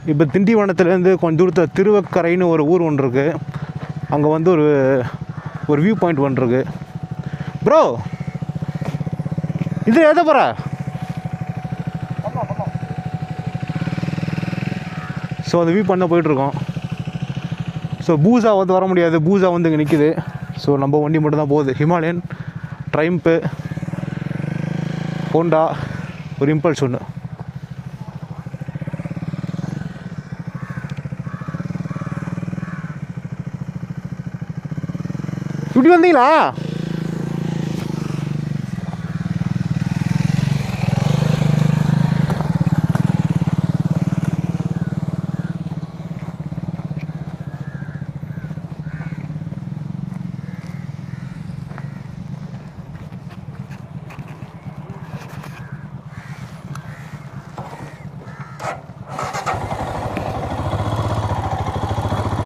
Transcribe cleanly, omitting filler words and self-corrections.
இப்போ திண்டிவனத்துலேருந்து கொஞ்சம் தூரத்தில் திருவக்கரைன்னு ஒரு ஊர் ஒன்று இருக்குது. அங்கே வந்து ஒரு வியூ பாயிண்ட் ஒன்று இருக்குது. ப்ரோ இது எதை போகிற? ஸோ அந்த வியூ பண்ண போயிட்டுருக்கோம். ஸோ பூசா வந்து வர முடியாது, பூசா வந்து இங்கே நிற்கிது. ஸோ நம்ம வண்டி மட்டும் தான் போகுது. ஹிமாலயன், ட்ரைம்ப்பு, ஹோண்டா, ஒரு இம்பல்ஸ் ஒன்று. இப்படி வந்தீங்களா?